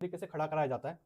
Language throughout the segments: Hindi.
तरीके से खड़ा कराया जाता है,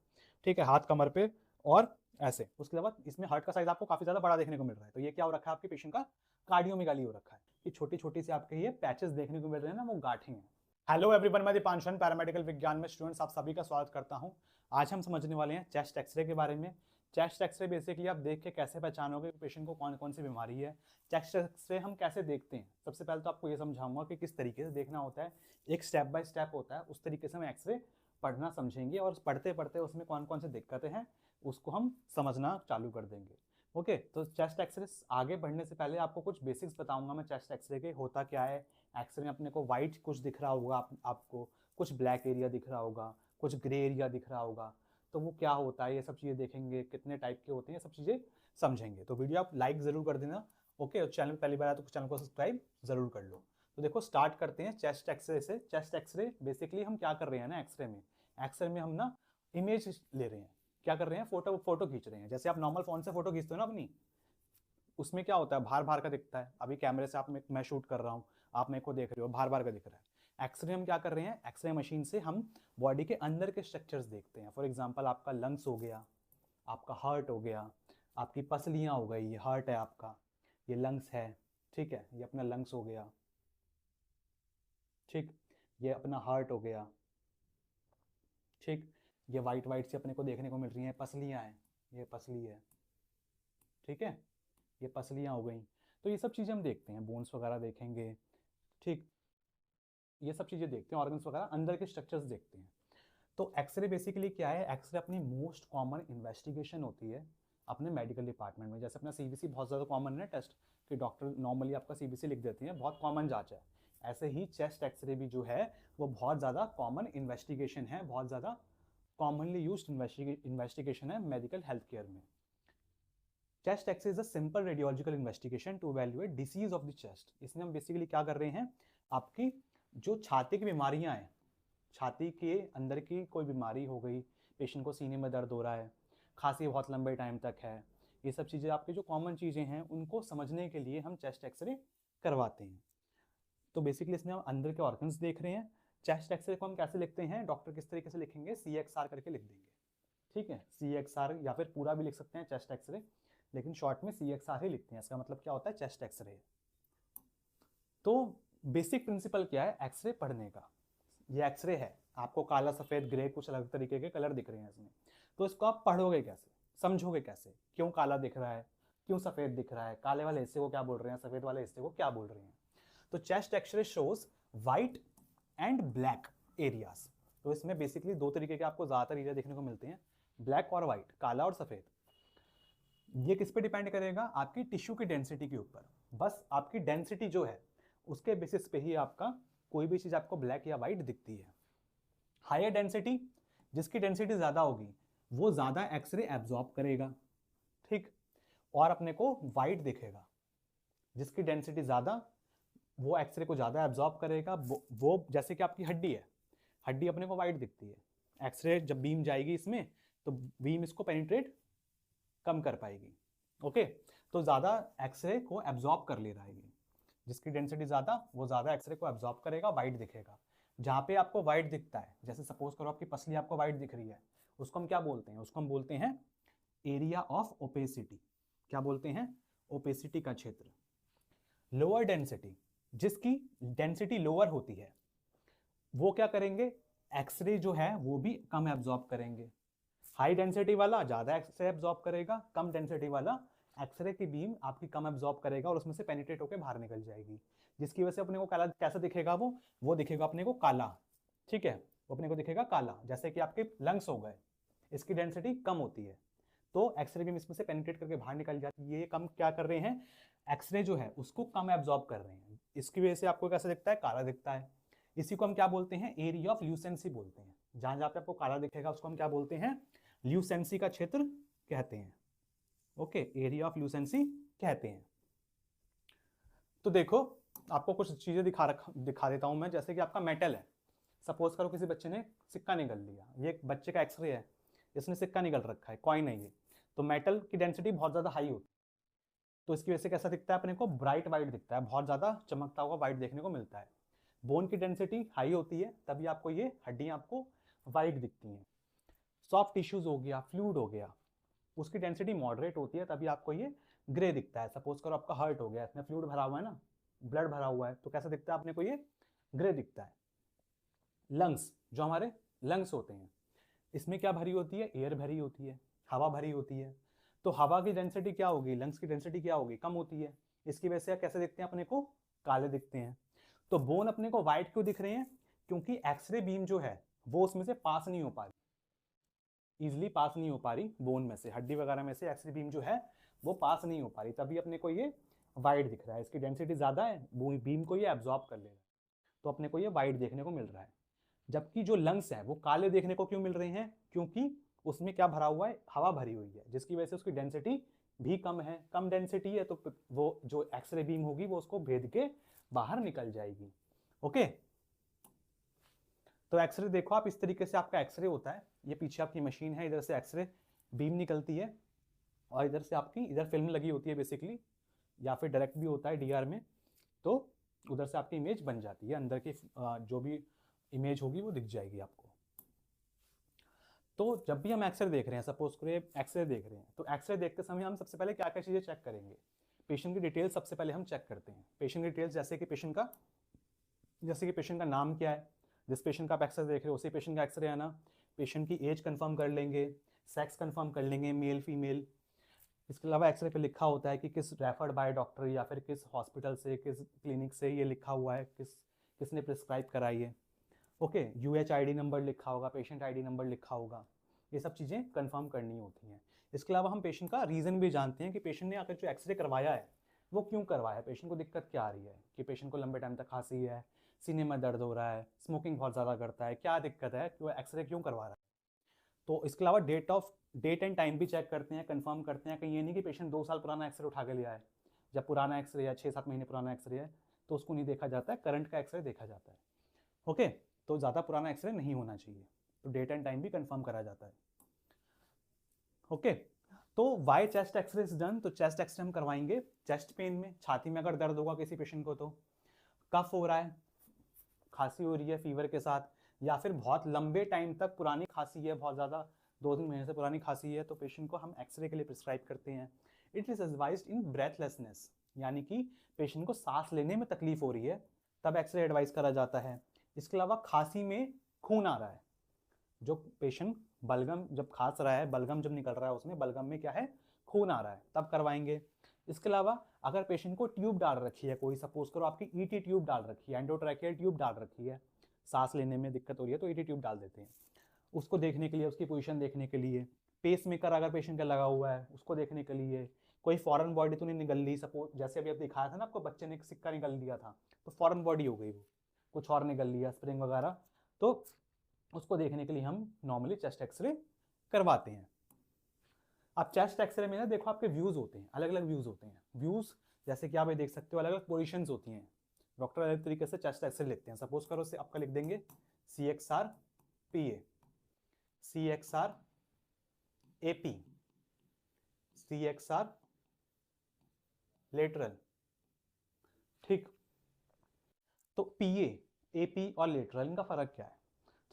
ठीक है, हाथ कमर पे और ऐसे। उसके बाद इसमें हार्ट का साइज आपको काफी ज्यादा बड़ा देखने को मिल रहा है। तो ये क्या हो रखा है आपके पेशेंट का, कार्डियोमेगाली हो रखा है। ये छोटी छोटी सी आपके ये पैचेस देखने को मिल रहे हैं ना, वो गांठें हैं। हेलो एवरीवन, मैं दीपांशन पैरामेडिकल विज्ञान में स्टूडेंट्स आप सभी का स्वागत करता हूं। आज हम समझने वाले हैं चेस्ट एक्सरे के बारे में। चेस्ट एक्सरे बेसिकली आप देख के कैसे पहचानोगे पेशेंट को कौन कौन सी बीमारी है। चेस्ट एक्सरे हम कैसे देखते हैं, सबसे पहले तो आपको ये समझाऊंगा कि किस तरीके से देखना होता है। एक स्टेप बाय स्टेप होता है, उस तरीके से हम एक्सरे पढ़ना समझेंगे और पढ़ते पढ़ते उसमें कौन कौन सी दिक्कतें हैं उसको हम समझना चालू कर देंगे। ओके, तो चेस्ट एक्सरे आगे बढ़ने से पहले आपको कुछ बेसिक्स बताऊंगा मैं चेस्ट एक्सरे के, होता क्या है। एक्सरे में अपने को वाइट कुछ दिख रहा होगा, आपको कुछ ब्लैक एरिया दिख रहा होगा, कुछ ग्रे एरिया दिख रहा होगा। तो वो क्या होता है, ये सब चीज़ें देखेंगे, कितने टाइप के होते हैं, ये सब चीज़ें समझेंगे। तो वीडियो आप लाइक ज़रूर कर देना। ओके, और चैनल पहली बार आया तो चैनल को सब्सक्राइब ज़रूर कर लो। तो देखो स्टार्ट करते हैं चेस्ट एक्सरे से। चेस्ट एक्सरे बेसिकली हम क्या कर रहे हैं ना, एक्सरे में हम ना इमेज ले रहे हैं। क्या कर रहे हैं, फोटो खींच रहे हैं। जैसे आप नॉर्मल फोन से फोटो खींचते हो ना अपनी, उसमें क्या होता है, बाहर बाहर का दिखता है। अभी कैमरे से मैं शूट कर रहा हूँ, आप मेरे को देख रहे हो, बाहर बाहर का दिख रहा है। एक्सरे हम क्या कर रहे हैं, एक्सरे मशीन से हम बॉडी के अंदर के स्ट्रक्चर्स देखते हैं। फॉर एग्जांपल आपका लंग्स हो गया, आपका हार्ट हो गया, आपकी पसलियाँ हो गई, ये हार्ट है आपका, ये लंग्स है, ठीक है, ये अपना लंग्स हो गया, ठीक, ये अपना हार्ट हो गया, ठीक। ये वाइट वाइट से अपने को देखने को मिल रही हैं, पसलियाँ हैं, ये पसली है, ठीक है, ये पसलियाँ हो गई। तो ये सब चीज़ें हम देखते हैं, बोन्स वगैरह देखेंगे, ठीक, ये सब चीज़ें देखते हैं, ऑर्गन्स वगैरह अंदर के स्ट्रक्चर्स देखते हैं। तो एक्सरे बेसिकली क्या है, एक्सरे अपनी मोस्ट कॉमन इन्वेस्टिगेशन होती है अपने मेडिकल डिपार्टमेंट में। जैसे अपना सीबीसी बहुत ज़्यादा कॉमन है टेस्ट, कि डॉक्टर नॉर्मली आपका सीबीसी लिख देते हैं, बहुत कॉमन जांच है। ऐसे ही चेस्ट एक्सरे भी जो है वो बहुत ज़्यादा कॉमन इन्वेस्टिगेशन है, बहुत ज़्यादा कॉमनली यूज्ड इन्वेस्टिगेशन है मेडिकल हेल्थ केयर में। Chest X-ray is a simple radiological investigation to evaluate disease of the chest. इसमें हम बेसिकली क्या कर रहे हैं, आपकी जो छाती की बीमारियां हैं, छाती के अंदर की कोई बीमारी हो गई, पेशेंट को सीने में दर्द हो रहा है, खांसी बहुत लंबे टाइम तक है, ये सब चीज़ें आपकी जो कॉमन चीज़ें हैं उनको समझने के लिए हम चेस्ट एक्सरे करवाते हैं। तो बेसिकली इसमें हम अंदर के ऑर्गन्स देख रहे हैं। चेस्ट एक्सरे को हम कैसे लिखते हैं, डॉक्टर किस तरीके से लिखेंगे, CXR करके लिख देंगे, ठीक है, CXR, या फिर पूरा भी लिख सकते हैं चेस्ट एक्सरे, लेकिन शॉर्ट में CXR ही लिखते हैं। इसका मतलब क्या होता है, चेस्ट एक्सरे। तो बेसिक प्रिंसिपल क्या है एक्सरे पढ़ने का, ये एक्सरे है, आपको काला सफेद ग्रे कुछ अलग तरीके के कलर दिख रहे हैं इसमें। तो इसको आप पढ़ोगे कैसे, समझोगे कैसे, क्यों काला दिख रहा है, क्यों सफेद दिख रहा है, काले वाले हिस्से को क्या बोल रहे हैं, सफेद वाले हिस्से को क्या बोल रहे हैं। तो chest X-ray shows white and black areas. तो इसमें बेसिकली दो तरीके के आपको ज्यादातर एरिया देखने को मिलते हैं, ब्लैक और व्हाइट, काला और सफेद। ये किस पे डिपेंड करेगा, आपकी टिश्यू की डेंसिटी के ऊपर। बस आपकी डेंसिटी जो है उसके बेसिस पे ही आपका कोई भी चीज आपको ब्लैक या व्हाइट दिखती है। हायर डेंसिटी, जिसकी डेंसिटी ज्यादा होगी वो ज्यादा एक्सरे एब्जॉर्ब करेगा, ठीक, और अपने को व्हाइट दिखेगा। जिसकी डेंसिटी ज्यादा वो एक्सरे को ज्यादा एब्जॉर्ब करेगा। वो जैसे कि आपकी हड्डी है, हड्डी अपने को व्हाइट दिखती है, एक्सरे जब बीम जाएगी इसमें तो बीम इसको पेनिट्रेट कम कर पाएगी। ओके, तो ज्यादा एक्सरे को एब्जॉर्ब कर ले रहा है ये, जिसकी डेंसिटी ज्यादा वो ज्यादा एक्सरे को एब्जॉर्ब करेगा, व्हाइट दिखेगा। जहां पे आपको व्हाइट दिखता है, जैसे सपोज करो आपकी पसली आपको व्हाइट दिख रही है, उसको हम क्या बोलते हैं, उसको हम बोलते हैं एरिया ऑफ ओपेसिटी। क्या बोलते हैं, ओपेसिटी का क्षेत्र। लोअर डेंसिटी, जिसकी डेंसिटी लोअर होती है वो क्या करेंगे, एक्सरे जो है वो भी कम एब्जॉर्ब करेंगे। हाई डेंसिटी वाला ज्यादा एक्सरे एब्जॉर्ब करेगा, कम डेंसिटी वाला एक्सरे की बीम आपकी कम एब्जॉर्ब करेगा और उसमें से पेनिट्रेट होकर बाहर निकल जाएगी, जिसकी वजह से अपने को काला कैसा दिखेगा, वो दिखेगा अपने को काला, ठीक है, वो अपने को दिखेगा काला। जैसे कि आपके लंग्स हो गए, इसकी डेंसिटी कम होती है तो एक्सरे बीम इसमें से पेनिट्रेट करके बाहर निकल जाती है। ये कम क्या कर रहे हैं, एक्सरे जो है उसको कम एब्जॉर्ब कर रहे हैं, इसकी वजह से आपको कैसा दिखता है, काला दिखता है। इसी को हम क्या बोलते हैं, एरिया ऑफ ल्यूसेंसी बोलते हैं। जहां जहां पे आपको काला दिखेगा उसको हम क्या बोलते हैं, ल्यूसेंसी का क्षेत्र कहते हैं। ओके, एरिया ऑफ ल्यूसेंसी कहते हैं। तो देखो आपको कुछ चीजें दिखा देता हूं मैं। जैसे कि आपका मेटल है, सपोज करो किसी बच्चे ने सिक्का निकल लिया, ये एक बच्चे का एक्सरे है, इसने सिक्का निकल रखा है, कॉइन है ये, तो मेटल की डेंसिटी बहुत ज्यादा हाई होती है, तो इसकी वजह से कैसा दिखता है, अपने को ब्राइट व्हाइट दिखता है, बहुत ज्यादा चमकता हुआ व्हाइट देखने को मिलता है। बोन की डेंसिटी हाई होती है तभी आपको ये हड्डियां आपको व्हाइट दिखती हैं। सॉफ्ट टिश्यूज हो गया, फ्लूइड हो गया, उसकी डेंसिटी मॉडरेट होती है, तभी आपको ये ग्रे दिखता है। सपोज करो आपका हार्ट हो गया, इसमें फ्लूइड भरा हुआ है ना, ब्लड भरा हुआ है, तो कैसा दिखता है अपने को, ये ग्रे दिखता है। लंग्स, जो हमारे लंग्स होते हैं, इसमें क्या भरी होती है, एयर भरी होती है, हवा भरी होती है। तो हवा की डेंसिटी क्या होगी, लंग्स की डेंसिटी क्या होगी, कम होती है। इसकी वजह से कैसे दिखते हैं अपने को, काले दिखते हैं। तो बोन अपने को व्हाइट क्यों दिख रहे हैं, क्योंकि एक्सरे बीम जो है वो उसमें से पास नहीं हो पा रही, इजिली पास नहीं हो पा रही बोन में से, हड्डी वगैरह में से एक्सरे बीम जो है वो पास नहीं हो पा रही, तभी अपने को ये वाइट दिख रहा है। इसकी डेंसिटी ज्यादा है, बीम को ये एब्जॉर्ब कर ले रहा है, तो अपने को ये वाइट देखने को मिल रहा है। जबकि जो लंग्स है वो काले देखने को क्यों मिल रहे हैं, क्योंकि उसमें क्या भरा हुआ है, हवा भरी हुई है, जिसकी वजह से उसकी डेंसिटी भी कम है। कम डेंसिटी है तो वो जो एक्सरे बीम होगी वो उसको भेद के बाहर निकल जाएगी। ओके, तो एक्सरे देखो आप, इस तरीके से आपका एक्सरे होता है। ये पीछे आपकी मशीन है, इधर से एक्सरे बीम निकलती है और इधर से आपकी इधर फिल्म लगी होती है बेसिकली, या फिर डायरेक्ट भी होता है डीआर में, तो उधर से आपकी इमेज बन जाती है, अंदर की जो भी इमेज होगी वो दिख जाएगी आपको। तो जब भी हम एक्सरे देख रहे हैं, सपोज करिए एक्सरे देख रहे हैं, तो एक्सरे देखते समय हम सबसे पहले क्या क्या चीज़ें चेक करेंगे, पेशेंट की डिटेल्स सबसे पहले हम चेक करते हैं। पेशेंट की डिटेल्स जैसे कि पेशेंट का नाम क्या है, जिस पेशेंट का आप एक्सरे देख रहे हो उसी पेशेंट का एक्सरे है ना। पेशेंट की एज कंफर्म कर लेंगे, सेक्स कंफर्म कर लेंगे, मेल फीमेल। इसके अलावा एक्सरे पे लिखा होता है कि किस रेफर्ड बाय डॉक्टर या फिर किस हॉस्पिटल से, किस क्लिनिक से ये लिखा हुआ है, किसने प्रिस्क्राइब कराई है। ओके, UH ID नंबर लिखा होगा, पेशेंट ID नंबर लिखा होगा, ये सब चीज़ें कंफर्म करनी होती हैं। इसके अलावा हम पेशेंट का रीज़न भी जानते हैं कि पेशेंट ने आकर जो एक्सरे करवाया है वो क्यों करवाया है, पेशेंट को दिक्कत क्या आ रही है, कि पेशेंट को लंबे टाइम तक खांसी है, सीने में दर्द हो रहा है, स्मोकिंग बहुत ज़्यादा करता है, क्या दिक्कत है कि वो एक्सरे क्यों करवा रहा है। तो इसके अलावा डेट एंड टाइम भी चेक करते हैं, कंफर्म करते हैं। कहीं ये नहीं कि पेशेंट 2 साल पुराना एक्सरे उठा के लिया है, जब पुराना एक्सरे या 6-7 महीने पुराना एक्सरे है तो उसको नहीं देखा जाता है, करंट का एक्सरे देखा जाता है। ओके, तो ज़्यादा पुराना एक्सरे नहीं होना चाहिए, तो डेट एंड टाइम भी कंफर्म करा जाता है। ओके, तो why chest X-ray is done, तो चेस्ट एक्सरे हम करवाएंगे चेस्ट पेन में, छाती में अगर दर्द होगा किसी पेशेंट को, तो कफ हो रहा है, खांसी हो रही है फीवर के साथ, या फिर बहुत लंबे टाइम तक पुरानी खांसी है, बहुत ज़्यादा 2-3 महीने से पुरानी खांसी है, तो पेशेंट को हम एक्सरे के लिए प्रिस्क्राइब करते हैं। It is advised in breathlessness, यानी कि पेशेंट को सांस लेने में तकलीफ हो रही है, तब एक्सरे एडवाइस करा जाता है। इसके अलावा खांसी में खून आ रहा है, जो पेशेंट बलगम जब खांस रहा है, बलगम जब निकल रहा है उसमें, बलगम में क्या है, खून आ रहा है, तब करवाएंगे। इसके अलावा अगर पेशेंट को ट्यूब डाल रखी है कोई, सपोज करो आपकी ईटी ट्यूब डाल रखी है, एंडोट्रैकियल ट्यूब डाल रखी है, सांस लेने में दिक्कत हो रही है तो ईटी ट्यूब डाल देते हैं, उसको देखने के लिए, उसकी पोजीशन देखने के लिए। पेस मेकर अगर पेशेंट का लगा हुआ है उसको देखने के लिए। कोई फॉरेन बॉडी तो नहीं निकल ली, सपोज जैसे अभी आप दिखाया था ना आपको, बच्चे ने एक सिक्का निकल दिया था, तो फॉरेन बॉडी हो गई, वो कुछ और निकल लिया, स्प्रिंग वगैरह, तो उसको देखने के लिए हम नॉर्मली चेस्ट एक्सरे करवाते हैं। अब चेस्ट एक्सरे में ना देखो आपके व्यूज होते हैं, अलग अलग व्यूज होते हैं। व्यूज जैसे कि आप ये देख सकते हो, अलग अलग पोजिशन होती हैं, डॉक्टर अलग तरीके से चेस्ट एक्सरे लिखते हैं। सपोज करो से आपका लिख देंगे CXR PA, CXR AP, CXR lateral, ठीक। तो PA, AP और लेटरल, इनका फर्क क्या है?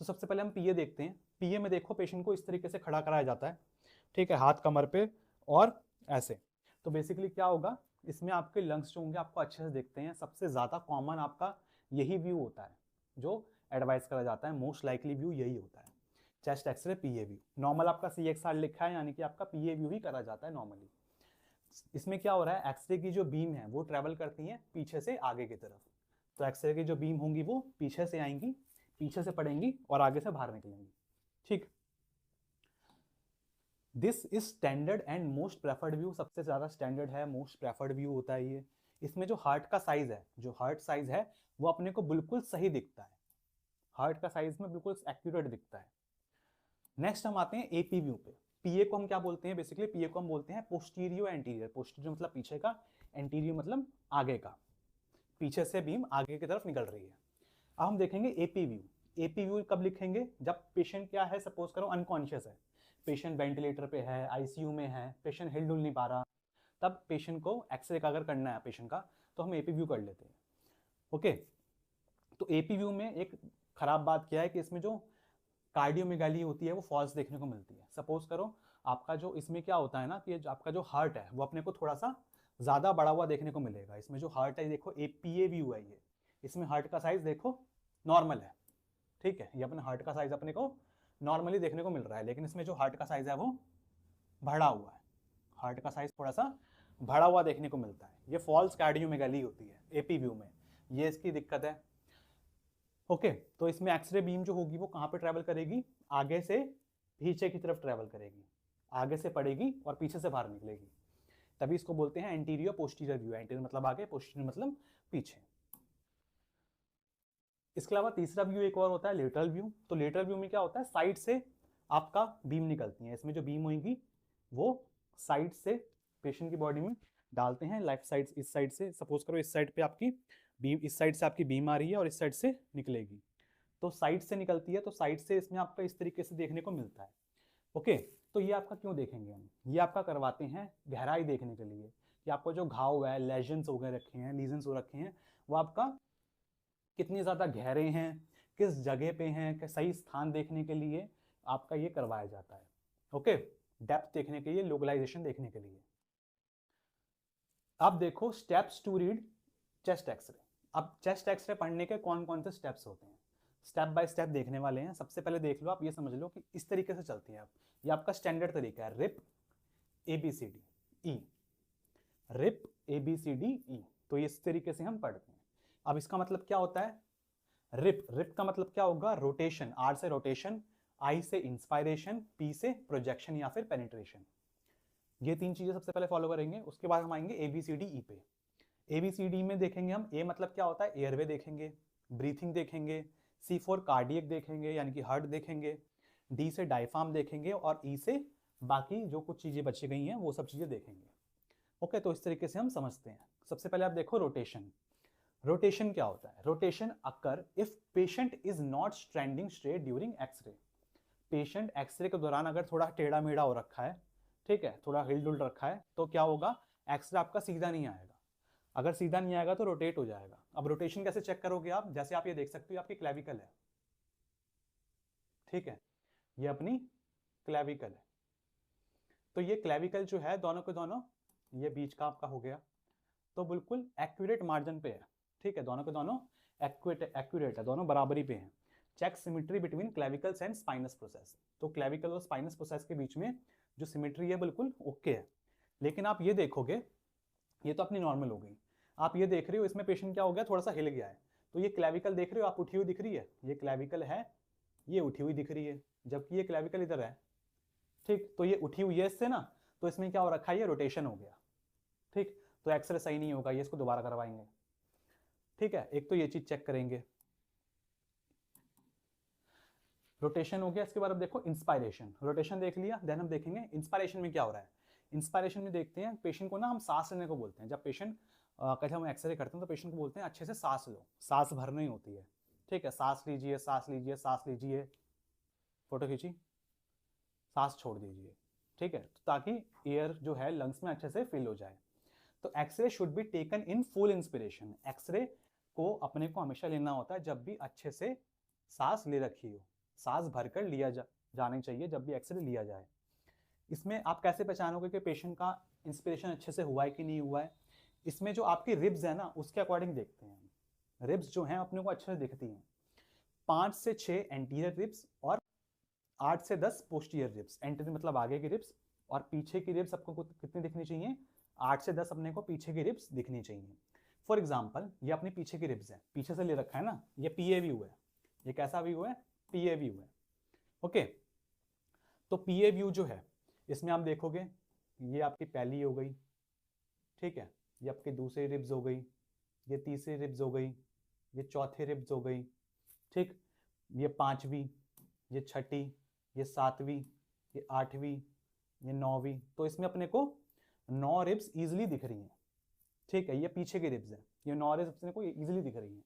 तो सबसे पहले हम PA देखते हैं। PA में देखो पेशेंट को इस तरीके से खड़ा कराया जाता है, ठीक है, हाथ कमर पे और ऐसे। तो बेसिकली क्या होगा, इसमें आपके लंग्स जो होंगे आपको अच्छे से दिखते हैं। सबसे ज़्यादा कॉमन आपका यही व्यू होता है जो एडवाइस करा जाता है, मोस्ट लाइकली व्यू यही होता है, chest X-ray PA view. Normal आपका CXR लिखा है, यानी कि आपका PA व्यू ही करा जाता है नॉर्मली। इसमें क्या हो रहा है, एक्सरे की जो बीम है वो ट्रेवल करती है पीछे से आगे की तरफ, तो एक्सरे की जो बीम होंगी वो पीछे से आएंगी, पीछे से पड़ेंगी और आगे से बाहर निकलेंगी, ठीक। This is standard and most preferred view, सबसे ज़्यादा स्टैंडर्ड है, मोस्ट प्रेफर्ड व्यू होता है ये। इसमें जो हार्ट का साइज है, जो हार्ट साइज है वो अपने को बिल्कुल सही दिखता है, हार्ट का साइज में बिल्कुल एक्यूरेट दिखता है। नेक्स्ट हम आते हैं AP व्यू पे। PA को हम क्या बोलते हैं, बेसिकली PA को हम बोलते हैं पोस्टीरियो एंटीरियर। पोस्टीरियो मतलब पीछे का, एंटीरियो मतलब आगे का, पीछे से बीम आगे की तरफ निकल रही है। अब हम देखेंगे AP व्यू। AP व्यू कब लिखेंगे, जब पेशेंट क्या है, सपोज करो अनकॉन्शियस है, पेशेंट वेंटिलेटर पे है, ICU में है, पेशेंट हिल डुल नहीं पा रहा, तब पेशेंट को एक्सरे का अगर करना है पेशेंट का, तो हम AP व्यू कर लेते हैं। ओके, तो AP व्यू में एक खराब बात क्या है कि इसमें जो कार्डियोमेगाली होती है वो फॉल्स देखने को मिलती है। सपोज करो आपका जो इसमें क्या होता है ना कि आपका जो हार्ट है वो अपने को थोड़ा सा ज़्यादा बड़ा हुआ देखने को मिलेगा। इसमें जो हार्ट है देखो एपीए भी हुआ है ये, इसमें हार्ट का साइज देखो नॉर्मल है, ठीक है, ये अपने हार्ट का साइज अपने को नॉर्मली देखने को मिल रहा है, लेकिन इसमें जो हार्ट का साइज है वो बढ़ा हुआ है, हार्ट का साइज थोड़ा सा बढ़ा हुआ देखने को मिलता है। ये फॉल्स कार्डियोमेगाली होती है एपी व्यू में, ये इसकी दिक्कत है। ओके, तो इसमें एक्सरे बीम जो होगी वो कहाँ पे ट्रैवल करेगी, आगे से पीछे की तरफ ट्रैवल करेगी, आगे से पड़ेगी और पीछे से बाहर निकलेगी, तभी इसको बोलते हैं एंटीरियर पोस्टीरियर व्यू। एंटीरियर मतलब आगे, पोस्टीरियर मतलब पीछे। इसके अलावा तीसरा व्यू एक और होता है लेटरल व्यू। तो लेटरल व्यू में क्या होता है, साइड से आपका बीम निकलती है, इसमें जो बीम होगी वो साइड से पेशेंट की बॉडी में डालते हैं, लेफ्ट साइड, इस साइड से, सपोज करो इस साइड पे आपकी बीम, इस साइड से आपकी बीम आ रही है और इस साइड से निकलेगी, तो साइड से निकलती है, तो साइड से इसमें आपका इस तरीके से देखने को मिलता है। ओके, तो ये आपका क्यों देखेंगे हम, ये आपका करवाते हैं गहराई देखने के लिए कि आपको जो घाव है, लेजन्स हो गए रखे हैं, लीजन्स हो रखे हैं, वो आपका कितने ज़्यादा गहरे हैं, किस जगह पे हैं, कि सही स्थान देखने के लिए आपका ये करवाया जाता है। ओके, डेप्थ देखने के लिए, लोकलाइजेशन देखने के लिए। अब देखो steps to read chest X-ray. अब चेस्ट एक्सरे पढ़ने के कौन कौन से स्टेप्स होते हैं, स्टेप बाय स्टेप देखने वाले हैं। सबसे पहले देख लो, आप ये समझ लो कि इस तरीके से चलती है आप, ये आपका स्टैंडर्ड तरीका है, RIP ABCD E, RIP ABCD E, तो ये इस तरीके से हम पढ़ते हैं। अब इसका मतलब क्या होता है, रिप, रिप का मतलब क्या होगा, रोटेशन, R से रोटेशन, I से इंस्पायरेशन, P से प्रोजेक्शन या फिर पेनिट्रेशन। ये तीन चीजें सबसे पहले फॉलो करेंगे, उसके बाद हम आएंगे ABCD E पे। ABCD में देखेंगे हम, A मतलब क्या होता है, एयरवे देखेंगे, ब्रीथिंग देखेंगे, C फॉर कार्डियक देखेंगे यानी कि हार्ट देखेंगे, D से डायफ्राम देखेंगे और E से बाकी जो कुछ चीजें बची गई हैं वो सब चीजें देखेंगे। ओके, तो इस तरीके से हम समझते हैं। सबसे पहले आप देखो रोटेशन। रोटेशन क्या होता है, rotation occur if patient is not standing straight during X-ray. Patient X-ray के दौरान अगर थोड़ा टेढ़ा मेढ़ा हो रखा है, ठीक है, थोड़ा हिल डुल रखा है, तो क्या होगा, एक्सरे आपका सीधा नहीं आएगा। अगर सीधा नहीं आएगा तो रोटेट हो जाएगा। अब रोटेशन कैसे चेक करोगे आप, जैसे आप ये देख सकते हो, आपकी क्लेविकल है, ठीक है, ये अपनी क्लेविकल है, तो ये क्लेविकल जो है दोनों के दोनों, ये बीच का आपका हो गया, तो बिल्कुल एक्यूरेट मार्जिन पे है, ठीक है, दोनों के दोनों एक्यूरेट है, दोनों बराबरी पे हैं। Check symmetry between clavicles and spinous process, तो क्लेविकल और स्पाइनस प्रोसेस के बीच में जो सिमेट्री है बिल्कुल ओके है। लेकिन आप ये देखोगे, ये तो अपनी नॉर्मल हो गई, आप ये देख रहे हो इसमें पेशेंट क्या हो गया, थोड़ा सा हिल गया है, तो ये क्लेविकल देख रहे हो आप, उठी हुई दिख रही है, ये क्लेविकल है, ये उठी हुई दिख रही है, जबकि ये क्लेविकल इधर है, ठीक, तो ये उठी हुई है इससे ना, तो इसमें क्या हो रखा है, ये रोटेशन हो गया, ठीक, तो एक्सरे सही नहीं होगा, ये इसको दोबारा करवाएंगे, ठीक है। एक तो ये चीज चेक करेंगे, रोटेशन हो गया। इसके बाद अब देखो इंस्पायरेशन, रोटेशन देख लिया, देन हम देखेंगे इंस्पायरेशन में क्या हो रहा है। इंस्पायरेशन में देखते हैं, पेशेंट को ना हम सांस लेने को बोलते हैं, जब पेशेंट कहते हम एक्सरे करते हैं तो पेशेंट को बोलते हैं अच्छे से सांस लो, सांस भरनी होती है, ठीक है, सांस लीजिए, सांस लीजिए, सांस लीजिए, फोटो खींची, सांस छोड़ दीजिए, ठीक है, तो ताकि एयर जो है लंग्स में अच्छे से फिल हो जाए। तो X-ray should be taken in full inspiration, X-ray को अपने को हमेशा लेना होता है जब भी अच्छे से सांस ले रखी हो, सांस भरकर लिया जानी चाहिए जब भी एक्सरे लिया जाए। इसमें आप कैसे पहचानोगे कि पेशेंट का इंस्पिरेशन अच्छे से हुआ है कि नहीं हुआ है, इसमें जो आपकी रिब्स है ना उसके अकॉर्डिंग देखते हैं। रिब्स जो हैं अपने को अच्छे से दिखती हैं, 5 से 6 एंटीरियर रिब्स और 8 से 10 पोस्टीरियर रिब्स। एंटीरियर मतलब आगे की रिब्स, और पीछे की रिब्स आपको कितनी दिखनी चाहिए, 8 से 10 अपने को पीछे की रिब्स दिखनी चाहिए। फॉर एग्जाम्पल ये अपनी पीछे की रिब्स है, पीछे से ले रखा है ना, ये पीए व्यू है, ये कैसा व्यू है, पीए व्यू है। ओके, तो पीए व्यू जो है इसमें आप देखोगे ये आपकी पहली हो गई, ठीक है, ये आपकी दूसरी रिब्स हो गई, ये तीसरी रिब्स हो गई, ये चौथी रिब्स हो गई, ठीक, ये पांचवी, ये छठी, ये सातवीं, ये आठवीं, ये नौवीं, तो इसमें अपने को 9 रिब्स इजीली दिख रही हैं, ठीक है, ये पीछे की रिब्स है, ये 9 रिब्स अपने को इजीली दिख रही हैं,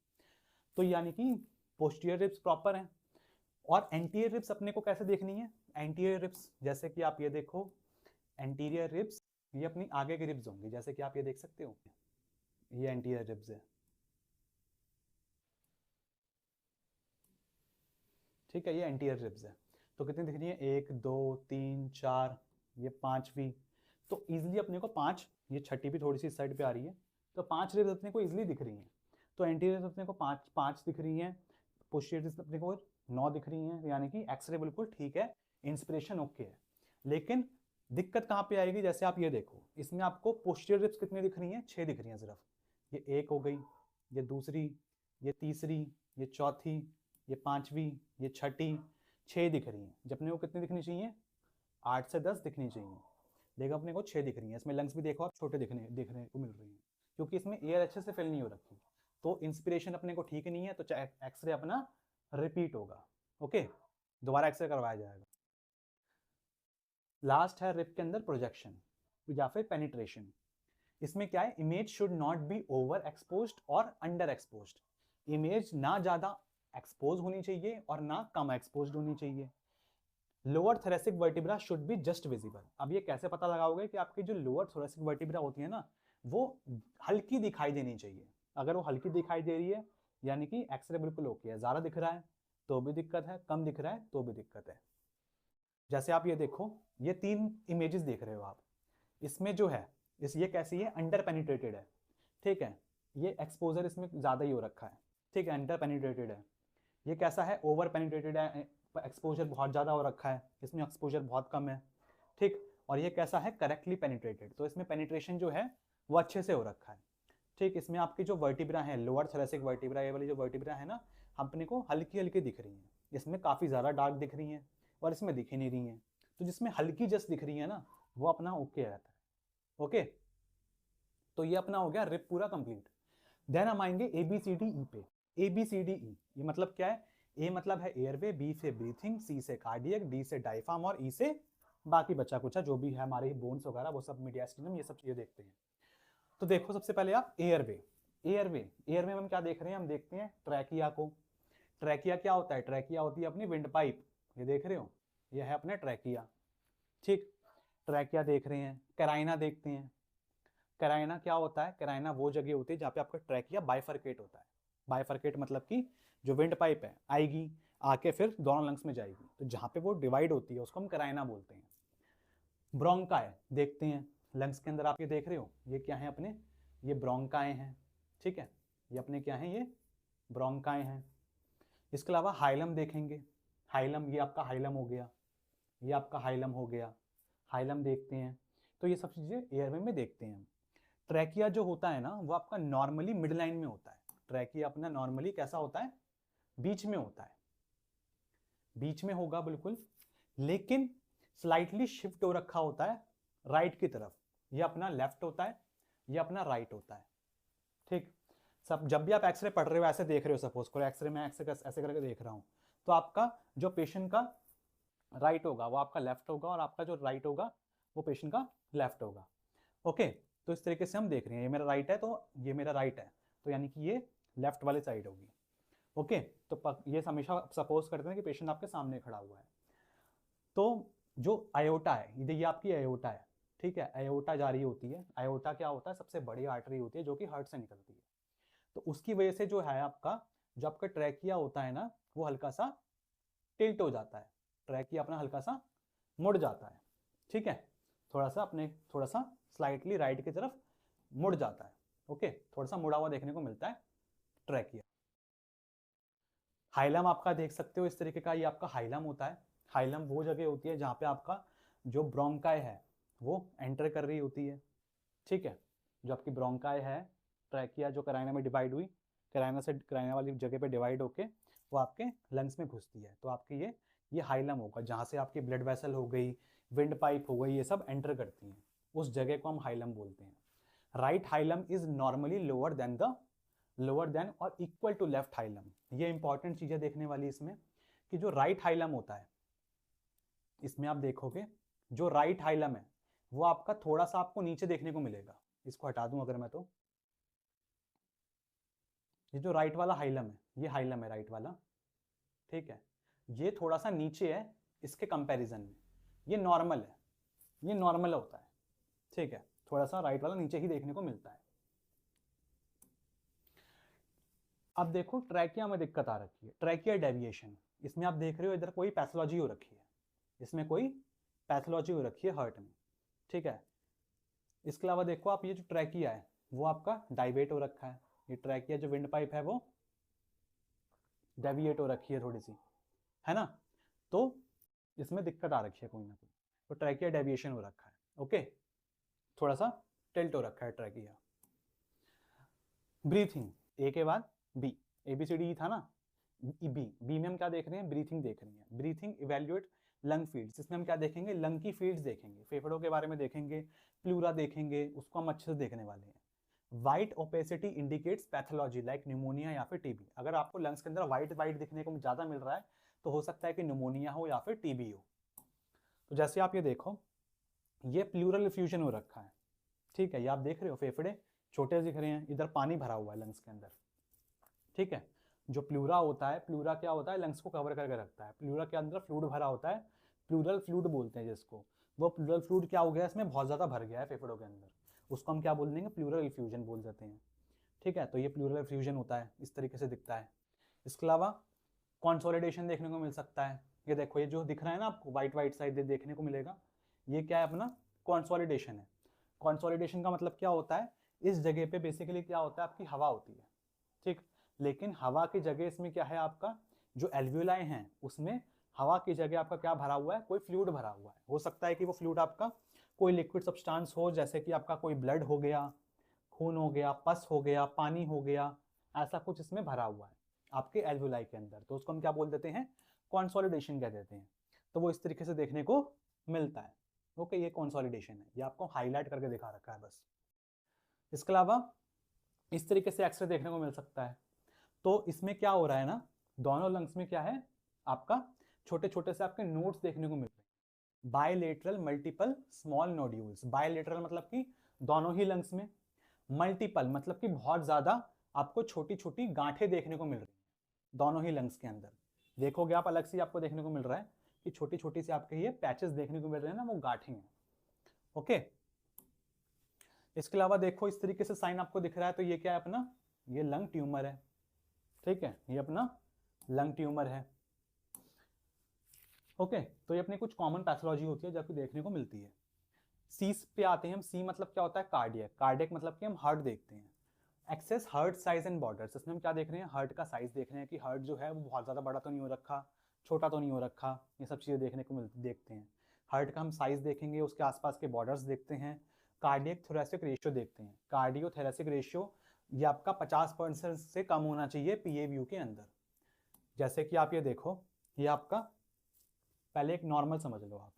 तो यानी कि पोस्टीरियर रिब्स प्रॉपर हैं। और एंटीरियर रिब्स अपने को कैसे देखनी है, एंटीरियर रिब्स जैसे कि आप ये देखो, एंटीरियर रिब्स ये अपनी आगे की रिब्स होंगी, जैसे कि आप ये देख सकते हो, ये एंटीरियर रिब्स है, ठीक है, ये एंटीरियर रिब्स है। तो कितनी दिख रही है, 1 2 3 4, ये 5वीं। तो ईजिली अपने को 5, ये छठी भी थोड़ी सी इस साइड पे आ रही है, तो 5 रिब्स अपने को ईजिली दिख रही हैं। तो एंटीरियर अपने को 5 दिख रही हैं, पोस्टीरियर अपने को 9 दिख रही हैं, यानी कि एक्सरे बिल्कुल ठीक है, इंस्पिरेशन ओके है। लेकिन दिक्कत कहाँ पे आएगी, जैसे आप ये देखो, इसमें आपको पोस्टीरियर रिब्स कितनी दिख रही हैं, 6 दिख रही हैं सिर्फ। ये 1 हो गई, ये दूसरी, ये तीसरी, ये चौथी, ये 5वीं, ये छठी, 6 दिख रही हैं। जब अपने को कितनी दिखनी चाहिए, 8 से 10 दिखनी चाहिए, लेकिन अपने को 6 दिख रही हैं। इसमें लंग्स भी देखो आप, छोटे देखने को मिल रही हैं, क्योंकि इसमें एयर अच्छे से फिल नहीं हो रखी। तो इंस्पिरेशन अपने को ठीक नहीं है, तो एक्सरे अपना रिपीट होगा। ओके, दोबारा एक्सरे करवाया जाएगा। लास्ट है रिप के अंदर प्रोजेक्शन या फिर पेनिट्रेशन। इसमें क्या है, image should not be over exposed और अंडर एक्सपोज्ड। इमेज ना ज़्यादा एक्सपोज होनी चाहिए और ना कम एक्सपोज्ड होनी चाहिए। Lower thoracic vertebra should be just visible. अब ये कैसे पता लगाओगे कि आपकी जो लोअर थोरेसिक वर्टिब्रा होती है ना, वो हल्की दिखाई देनी चाहिए। अगर वो हल्की दिखाई दे रही है, यानी कि एक्सरे बिल्कुल ओके है। ज़्यादा दिख रहा है तो भी दिक्कत है, कम दिख रहा है तो भी दिक्कत है। जैसे आप ये देखो, ये 3 इमेजेस देख रहे हो आप, इसमें जो है ये कैसी है, अंडर पेनिट्रेटेड है। ठीक है, ये एक्सपोजर इसमें ज़्यादा ही हो रखा है। ठीक है, अंडर पेनिट्रेटेड है। ये कैसा है, ओवर पेनिट्रेटेड है, एक्सपोजर बहुत ज़्यादा हो रखा है, इसमें एक्सपोजर बहुत कम है। ठीक, और ये कैसा है, करेक्टली पेनिट्रेटेड, तो इसमें पेनिट्रेशन जो है वो अच्छे से हो रखा है। ठीक, इसमें आपकी जो वर्टिब्रा है, लोअर थोरेसिक वर्टिब्रा, ये वाली जो वर्टिब्रा है ना, अपने को हल्की हल्की दिख रही है। इसमें काफ़ी ज़्यादा डार्क दिख रही हैं और इसमें दिख ही नहीं रही हैं। तो जिसमें हल्की जस्ट दिख रही है ना, वो अपना ओके रहता है। ओके, तो ये अपना हो गया रिप पूरा कंप्लीट। देन हम आएंगे ABCDE पे। ABCDE ये मतलब क्या है, ए मतलब है एयरवे, बी से ब्रीथिंग, सी से कार्डियक, डी से डायफ्राम और ई से बाकी बचा कुचा जो भी है हमारे बोन्स वगैरह, वो सब मीडियास्टिनम, ये सब चीजें देखते हैं। तो देखो सबसे पहले आप एयरवे। एयरवे में हम क्या देख रहे हैं, हम देखते हैं ट्रैकिया को। ट्रैकिया क्या होता है, ट्रैकिया होती है अपनी विंड पाइप, ये देख रहे हो, ये है अपने ट्रैकिया। ठीक, ट्रैकिया देख रहे हैं। कैराइना देखते हैं। कैराइना क्या होता है, कैराइना वो जगह होती है जहाँ पे आपका ट्रैकिया बाइफरकेट होता है। बाइफरकेट मतलब कि जो विंड पाइप है आएगी, आके फिर दोनों लंग्स में जाएगी, तो जहाँ पे वो डिवाइड होती है उसको हम कैराइना बोलते हैं। ब्रोंकाई देखते हैं, लंग्स के अंदर आप ये देख रहे हो, ये क्या है अपने, ये ब्रोंकाई हैं। ठीक है, ये अपने क्या है, ये ब्रोंकाई हैं। इसके अलावा हाइलम देखेंगे। हाइलम, ये आपका हाइलम हो गया, ये आपका हाइलम हो गया, हाइलम देखते हैं। तो ये सब चीज़ें एयरवे में देखते हैं। ट्रैकिया जो होता है ना, वो आपका नॉर्मली मिड लाइन में होता है। ट्रैकिया अपना नॉर्मली कैसा होता है, बीच में होता है, बीच में होगा बिल्कुल, लेकिन स्लाइटली शिफ्ट हो रखा होता है राइट की तरफ। ये अपना लेफ्ट होता है, ये अपना राइट होता है। ठीक, सब जब भी आप एक्सरे पढ़ रहे हो, ऐसे देख रहे हो, सपोज करो एक्सरे में ऐसे करके देख रहा हूं, तो आपका जो पेशेंट का राइट होगा वो आपका लेफ्ट होगा, और आपका जो राइट होगा वो पेशेंट का लेफ्ट होगा। ओके, तो इस तरीके से हम देख रहे हैं, ये मेरा राइट है तो ये मेरा राइट है, तो यानी कि ये लेफ्ट वाली साइड होगी। ओके, तो ये हमेशा सपोज करते हैं कि पेशेंट आपके सामने खड़ा हुआ है। तो जो आयोटा है, ये आपकी आयोटा है। ठीक है, आयोटा जा रही होती है। आयोटा क्या होता है, सबसे बड़ी आर्टरी होती है जो कि हार्ट से निकलती है। तो उसकी वजह से जो है आपका, जो आपका ट्रैकिया होता है ना, वो हल्का सा टिल्ट हो जाता है। ट्रैकिया अपना हल्का सा मुड़ जाता है। ठीक है, थोड़ा सा स्लाइटली राइट की तरफ मुड़ जाता है। ओके, थोड़ा सा मुड़ा हुआ देखने को मिलता है ट्रैकिया। हाइलम आपका देख सकते हो इस तरीके का, ये आपका हाइलम होता है। हाइलम वो जगह होती है जहाँ पे आपका जो ब्रोंकाई है वो एंटर कर रही होती है। ठीक है, जो आपकी ब्रोंकाई है, ट्रैकिया जो कैराइना में डिवाइड हुई, कैराइना वाली जगह पे डिवाइड होके वो आपके लंग्स में घुसती है, तो आपकी ये हाइलम होगा, जहाँ से आपकी ब्लड वेसल हो गई, विंड पाइप हो गई, ये सब एंटर करती हैं, उस जगह को हम हाइलम बोलते हैं। Right hilum is normally lower than और इक्वल टू लेफ्ट हाइलम। ये इंपॉर्टेंट चीजें देखने वाली इसमें, कि जो राइट हाइलम होता है, इसमें आप देखोगे जो राइट हाइलम है वो आपका थोड़ा सा आपको नीचे देखने को मिलेगा। इसको हटा दूं अगर मैं, तो ये जो राइट वाला हाइलम है, ये हाइलम है राइट वाला। ठीक है, ये थोड़ा सा नीचे है इसके कंपैरिजन में, ये नॉर्मल है, ये नॉर्मल होता है। ठीक है, थोड़ा सा राइट वाला नीचे ही देखने को मिलता है। अब देखो ट्रैकिया में दिक्कत आ रखी है, ट्रैकिया डेविएशन। इसमें आप देख रहे हो इधर कोई पैथोलॉजी हो रखी है, इसमें कोई पैथोलॉजी हो रखी है हार्ट में, ठीक है। इसके अलावा देखो आप, ये जो ट्रैकिया है वो आपका डाइवेट हो रखा है, ये ट्रैकिया जो विंड पाइप है वो डेविएट हो रखी है थोड़ी सी, है ना। तो इसमें दिक्कत आ रखी है कोई ना कोई, तो ट्रैकिया डेविएशन हो रखा है, ओके, थोड़ा सा टिल्ट हो रखा है ट्रैकिया। ब्रीथिंग, ए के बाद बी, ABCD था ना, बी में हम क्या देख रहे हैं, ब्रीथिंग देख रहे हैं। ब्रीथिंग इवेल्युएट लंग फील्ड्स, इसमें हम क्या देखेंगे, लंग की फील्ड्स देखेंगे, फेफड़ों के बारे में देखेंगे, प्लूरा देखेंगे, उसको हम अच्छे से देखने वाले हैं। White opacity indicates pathology like pneumonia या फिर टीबी। अगर आपको लंग्स के अंदर वाइट वाइट दिखने को ज़्यादा मिल रहा है तो हो सकता है कि न्यूमोनिया हो या फिर टीबी हो। तो जैसे आप ये देखो, ये प्लूरल इफ्यूजन हो रखा है, ठीक है, ये आप देख रहे हो फेफड़े छोटे दिख रहे हैं, इधर पानी भरा हुआ है लंग्स के अंदर, ठीक है। जो प्लूरा होता है, प्लूरा क्या होता है, लंग्स को कवर करके रखता है, प्लूरा के अंदर फ्लूइड भरा होता है, प्लूरल फ्लूइड बोलते हैं जिसको। वो प्लूरल फ्लूइड क्या हो गया, इसमें बहुत ज़्यादा भर गया है फेफड़ों के अंदर, उसको हम क्या बोल देंगे, प्लूरल इफ्यूजन बोल देते हैं, ठीक है। तो ये प्लूरल इफ्यूजन होता है, इस तरीके से दिखता है। इसके अलावा कॉन्सोलिडेशन देखने को मिल सकता है, ये देखो ये जो दिख रहा है ना आपको वाइट वाइट साइड देखने को मिलेगा, ये क्या है अपना कॉन्सोलिडेशन है। कॉन्सोलिडेशन का मतलब क्या होता है, इस जगह पे बेसिकली क्या होता है, आपकी हवा होती है, ठीक, लेकिन हवा की जगह इसमें क्या है, आपका जो एल्वियोलाई हैं उसमें हवा की जगह आपका क्या भरा हुआ है, कोई फ्लूइड भरा हुआ है। हो सकता है कि वो फ्लूइड आपका कोई लिक्विड सब्सटेंस हो, जैसे कि आपका कोई ब्लड हो गया, खून हो गया, पस हो गया, पानी हो गया, ऐसा कुछ इसमें भरा हुआ है आपके एल्वियोलाई के अंदर, तो उसको हम क्या बोल देते हैं, कॉन्सोलिडेशन कह देते हैं। तो वो इस तरीके से देखने को मिलता है, ओके, ये कॉन्सोलिडेशन है, ये आपको हाईलाइट करके दिखा रखा है बस। इसके अलावा इस तरीके से एक्सरे देखने को मिल सकता है। तो इसमें क्या हो रहा है ना, दोनों लंग्स में क्या है, आपका छोटे छोटे से आपके नोड्स देखने को मिल रहे हैं, bilateral multiple small nodules. Bilateral मतलब कि दोनों ही लंग्स में, मल्टीपल मतलब कि बहुत ज्यादा आपको छोटी छोटी गांठें देखने को मिल रही हैं दोनों ही लंग्स के अंदर। देखोगे आप अलग से आपको देखने को मिल रहा है कि छोटी छोटी सी आपके ये पैचेस देखने को मिल रहे हैं ना, वो गांठें हैं, ओके। इसके अलावा देखो इस तरीके से साइन आपको दिख रहा है, तो ये क्या है अपना, ये लंग ट्यूमर है, ठीक है, ये अपना लंग ट्यूमर है, ओके। तो ये अपनी कुछ कॉमन पैथोलॉजी होती है जो आपको देखने को मिलती है। सी पे आते हैं हम, सी मतलब क्या होता है, कार्डियक। कार्डियक मतलब कि हम हार्ट देखते हैं। Access heart size and borders, इसमें हम क्या देख रहे हैं, हार्ट का साइज देख रहे हैं कि हार्ट जो है वो बहुत ज़्यादा बड़ा तो नहीं हो रखा, छोटा तो नहीं हो रखा, ये सब चीज़ें देखने को देखते हैं। हार्ट का हम साइज देखेंगे, उसके आसपास के बॉर्डर्स देखते हैं। कार्डियक थोरेसिक रेशियो देखते हैं, कार्डियो थोरेसिक रेशियो ये आपका 50% से कम होना चाहिए PAVU के अंदर। जैसे कि आप ये देखो, ये आपका पहले एक नॉर्मल समझ लो आप,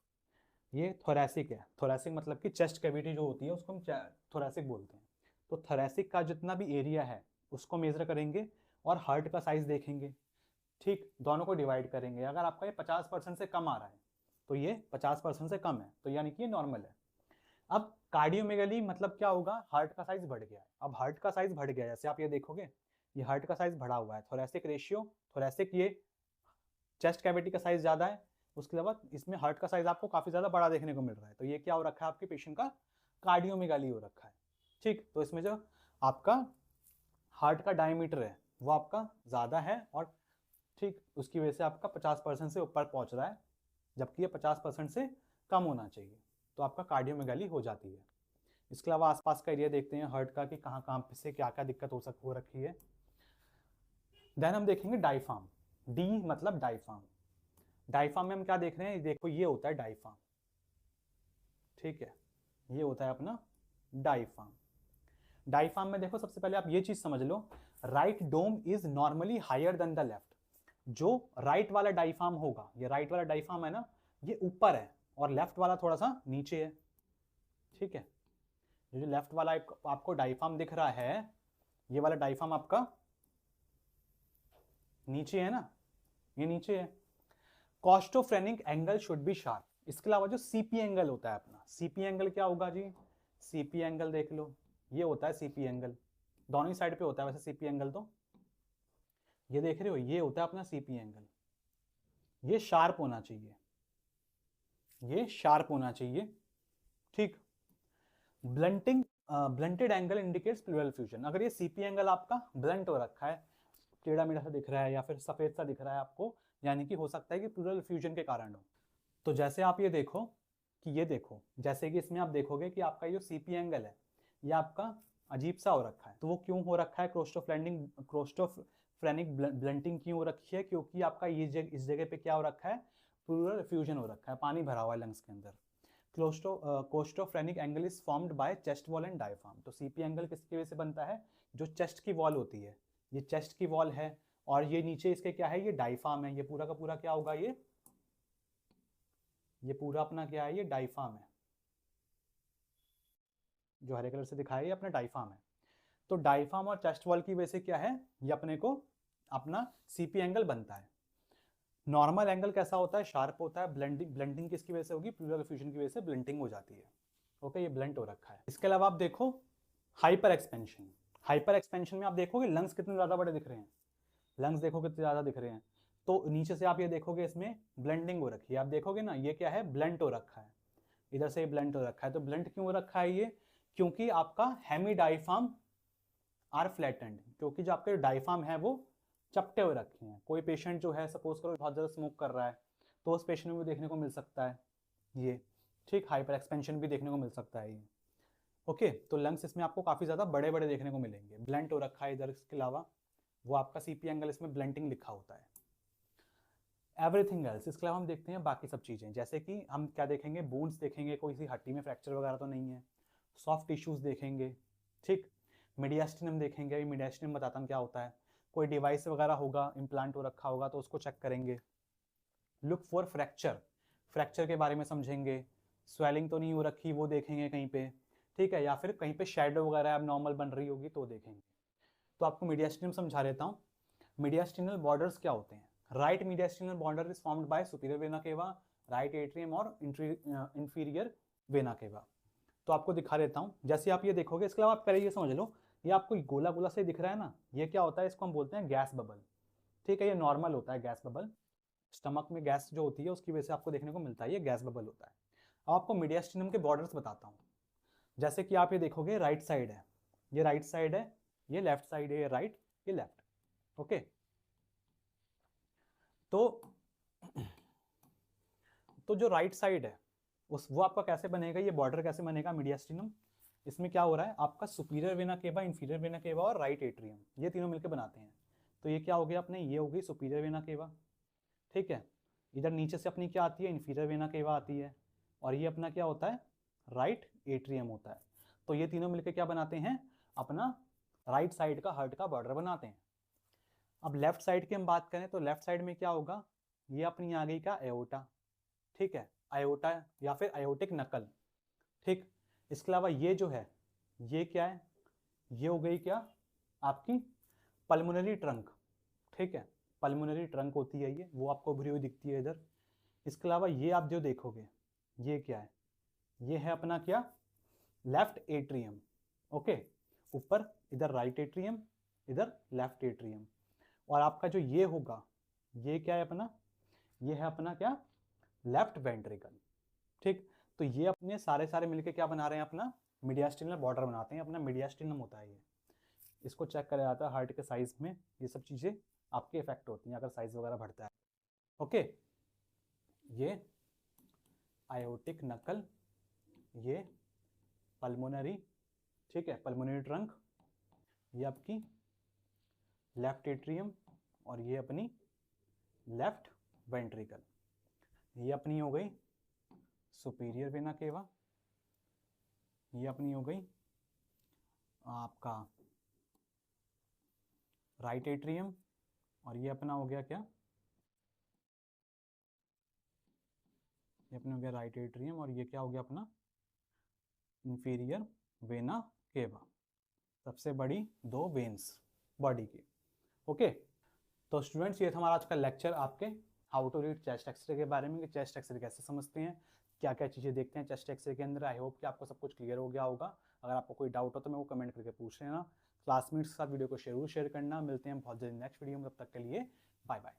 ये थोरेसिक है, थोरेसिक मतलब कि चेस्ट कैविटी जो होती है उसको हम थोरेसिक बोलते हैं। तो थोरेसिक का जितना भी एरिया है उसको मेजर करेंगे और हार्ट का साइज देखेंगे, ठीक, दोनों को डिवाइड करेंगे। अगर आपका ये 50% से कम आ रहा है तो ये 50% से कम है, तो यानी कि ये नॉर्मल है। अब कार्डियोमेगली मतलब क्या होगा, हार्ट का साइज बढ़ गया है। अब हार्ट का साइज बढ़ गया है, जैसे आप ये देखोगे ये हार्ट का साइज बढ़ा हुआ है, थोरेसिक रेशियो, थोरेसिक ये चेस्ट कैविटी का साइज ज़्यादा है, उसके अलावा इसमें हार्ट का साइज आपको काफ़ी ज़्यादा बड़ा देखने को मिल रहा है, तो ये क्या हो रखा है, आपके पेशेंट का कार्डियोमेगाली हो रखा है, ठीक। तो इसमें जो आपका हार्ट का डायमीटर है वो आपका ज़्यादा है, और ठीक उसकी वजह से आपका 50% से ऊपर पहुंच रहा है, जबकि ये 50% से कम होना चाहिए, तो आपका कार्डियोमेगाली हो जाती है। इसके अलावा आसपास का एरिया देखते हैं हार्ट का कि कहाँ कहाँ से क्या क्या दिक्कत हो रखी है। देन हम देखेंगे डायफ्राम, डी मतलब डायफ्राम। डायफ्राम में हम क्या देख रहे हैं, देखो ये होता है डायफ्राम, ठीक है, ये होता है अपना डायफ्राम। डायफ्राम में देखो सबसे पहले आप ये चीज समझ लो, right dome is normally higher than the left. जो राइट वाला डायफ्राम होगा, ये राइट वाला डायफ्राम है ना, ये ऊपर है और लेफ्ट वाला थोड़ा सा नीचे है, ठीक है। जो लेफ्ट वाला आपको डायफ्राम दिख रहा है, ये वाला डायफ्राम आपका नीचे है ना, ये नीचे है। Costophrenic angle should be sharp. इसके अलावा जो सीपी एंगल होता है अपना, सीपी एंगल क्या होगा जी, सीपी एंगल देख लो, ये होता है सीपी एंगल, दोनों ही साइड पे होता है वैसे सीपी एंगल, तो ये देख रहे हो ये होता है अपना सीपी एंगल, ये शार्प होना चाहिए, ये शार्प होना चाहिए, ठीक। Blunting, blunted angle indicates pleural effusion. अगर ये सीपी एंगल आपका ब्लंट हो रखा है, टेढ़ा मेढ़ा सा दिख रहा है या फिर सफेद सा दिख रहा है आपको, यानी कि हो सकता है कि प्लूरल फ्यूजन के कारण हो। तो जैसे आप ये देखो कि ये देखो, जैसे कि इसमें आप देखोगे कि आपका ये सीपी एंगल है ये आपका अजीब सा हो रखा है। तो वो क्यों हो रखा है? क्रोस्टोफ्रेनिक ब्लंटिंग क्यों हो रखी है? क्योंकि आपका ये इस जगह पे क्या हो रखा है? प्लूरल फ्यूजन हो रखा है, पानी भरा हुआ है लंग्स के अंदर। Costophrenic angle is formed by chest wall and diaphragm. तो सीपी एंगल किसकी वजह से बनता है? जो चेस्ट की वॉल होती है, ये चेस्ट की वॉल है, और ये नीचे इसके क्या है? ये डायफ्राम है। ये पूरा का पूरा क्या होगा? ये पूरा अपना क्या है? ये डायफ्राम है, जो हरे कलर से दिखाया है, ये अपना डायफ्राम है। तो डायफ्राम और चेस्ट वॉल की वजह से क्या है? ये अपने को अपना सीपी एंगल बनता है। नॉर्मल एंगल कैसा होता है? शार्प होता है। ब्लेंडिंग किसकी वजह से होगी? प्लूरल फ्यूजन की वजह से ब्लेंडिंग हो जाती है। ओके, ये ब्लेंड हो रखा है। इसके अलावा आप देखो हाइपर एक्सपेंशन। हाइपर एक्सपेंशन में आप देखोगे लंग्स कितने ज़्यादा बड़े दिख रहे हैं, लंग्स देखो कितने ज़्यादा दिख रहे हैं। तो नीचे से आप ये देखोगे इसमें ब्लेंडिंग हो रखी है, आप देखोगे ना, ये क्या है? ब्लेंट हो रखा है, इधर से ब्लेंट हो रखा है। तो ब्लेंट क्यों हो रखा है ये? क्योंकि आपका हेमी डायफ्राम आर फ्लैटेंड, क्योंकि जो आपके डायफ्राम है वो चपटे हुए रखे हैं। कोई पेशेंट जो है, सपोज करो बहुत ज़्यादा स्मोक कर रहा है, तो उस पेशेंट में भी देखने को मिल सकता है ये, ठीक, हाइपर एक्सपेंशन भी देखने को मिल सकता है ये। ओके, तो लंग्स इसमें आपको काफ़ी ज़्यादा बड़े बड़े देखने को मिलेंगे। ब्लेंट हो रखा है इधर, इसके अलावा वो आपका सीपी एंगल इसमें ब्लेंटिंग लिखा होता है। एवरीथिंग एल्स, इसके अलावा हम देखते हैं बाकी सब चीज़ें, जैसे कि हम क्या देखेंगे? बोन्स देखेंगे, कोई सी हड्डी में फ्रैक्चर वगैरह तो नहीं है। सॉफ्ट टिश्यूज देखेंगे, ठीक। मीडियास्टिनम देखेंगे, अभी मीडियास्टिनम बताता हूँ क्या होता है। कोई डिवाइस वगैरह होगा, इम्प्लांट हो रखा होगा, तो उसको चेक करेंगे। लुक फॉर फ्रैक्चर, फ्रैक्चर के बारे में समझेंगे। स्वेलिंग तो नहीं हो रखी, वो देखेंगे कहीं पे, ठीक है, या फिर कहीं पे शेडो वगैरह अब नॉर्मल बन रही होगी तो देखेंगे। तो आपको मीडियास्टिनम समझा देता हूँ। मीडियास्टिनल बॉर्डर्स क्या होते हैं? Right mediastinal border is formed by superior vena cava, right atrium और इंफीरियर वेना केवा। तो आपको दिखा देता हूँ, जैसे आप ये देखोगे। इसके अलावा आप पहले ये समझ लो, ये आपको गोला गोला से दिख रहा है ना, ये क्या होता है? इसको हम बोलते हैं गैस बबल, ठीक है। ये नॉर्मल होता है गैस बबल, स्टमक में गैस जो होती है उसकी वजह से आपको देखने को मिलता है, ये गैस बबल होता है। अब आपको मीडियास्टिनम के बॉर्डर्स बताता हूँ। जैसे कि आप ये देखोगे, राइट साइड है, ये राइट साइड है, ये लेफ्ट साइड है, ये राइट, ये लेफ्ट, ओके। तो जो राइट साइड है वो आपका कैसे बनेगा? ये बॉर्डर कैसे बनेगा मीडियास्टिनम? इसमें क्या हो रहा है? आपका superior vena cava, inferior vena cava और राइट एट्रियम, ये तीनों मिलकर बनाते हैं। तो ये क्या हो गया अपने? ये हो गई सुपीरियर वेना केवा, ठीक है। इधर नीचे से अपनी क्या आती है? इंफीरियर वेना केवा आती है, और ये अपना क्या होता है? राइट एट्रियम होता है। तो ये तीनों मिलकर क्या बनाते हैं? अपना राइट साइड का हार्ट का बॉर्डर बनाते हैं। अब लेफ्ट साइड की हम बात करें तो लेफ्ट साइड में क्या होगा? ये अपनी आ गई क्या? एओर्टा, ठीक है, आयोटा या फिर आयोटिक नकल, ठीक। इसके अलावा ये जो है, ये क्या है? ये हो गई क्या? आपकी पल्मोनरी ट्रंक, ठीक है, पल्मोनरी ट्रंक होती है ये, वो आपको भरी हुई दिखती है इधर। इसके अलावा ये आप जो देखोगे, ये क्या है? ये है अपना क्या? Left atrium, okay. ऊपर इधर राइट एट्रियम, इधर लेफ्ट एट्रियम। और आपका जो ये होगा, ये क्या है अपना? ये है अपना क्या? लेफ्ट वेंट्रिकल, ठीक। तो ये अपने सारे सारे मिलके क्या बना रहे हैं? अपना मीडियास्टिनल बॉर्डर बनाते हैं, अपना मीडियास्टिनम होता है ये। इसको चेक करा जाता है हार्ट के साइज में, ये सब चीज़ें आपके इफेक्ट होती हैं अगर साइज वगैरह बढ़ता है, ओके। ये आयोटिक नकल, ये पल्मोनरी, ठीक है, पल्मोनरी ट्रंक, ये आपकी लेफ्ट एट्रियम, और ये अपनी लेफ्ट वेंट्रिकल। ये अपनी हो गई सुपीरियर वेना केवा, ये अपनी हो गई आपका राइट एट्रियम, और ये अपना हो गया क्या? ये अपना हो गया राइट एट्रियम, और ये क्या हो गया अपना? Inferior vena cava. सबसे बड़ी दो वेन्स बॉडी की, ओके। तो स्टूडेंट्स, ये था हमारा आज का लेक्चर आपके how to read chest X-ray के बारे में, कि चेस्ट एक्सरे कैसे समझते हैं, क्या क्या चीज़ें देखते हैं चेस्ट एक्सरे के अंदर। आई होप कि आपको सब कुछ क्लियर हो गया होगा। अगर आपको कोई डाउट हो तो मैं वो कमेंट करके पूछ लेना। क्लासमेट्स के साथ वीडियो को जरूर शेयर करना। मिलते हैं बहुत जल्दी नेक्स्ट वीडियो में, तब तक के लिए बाय बाय।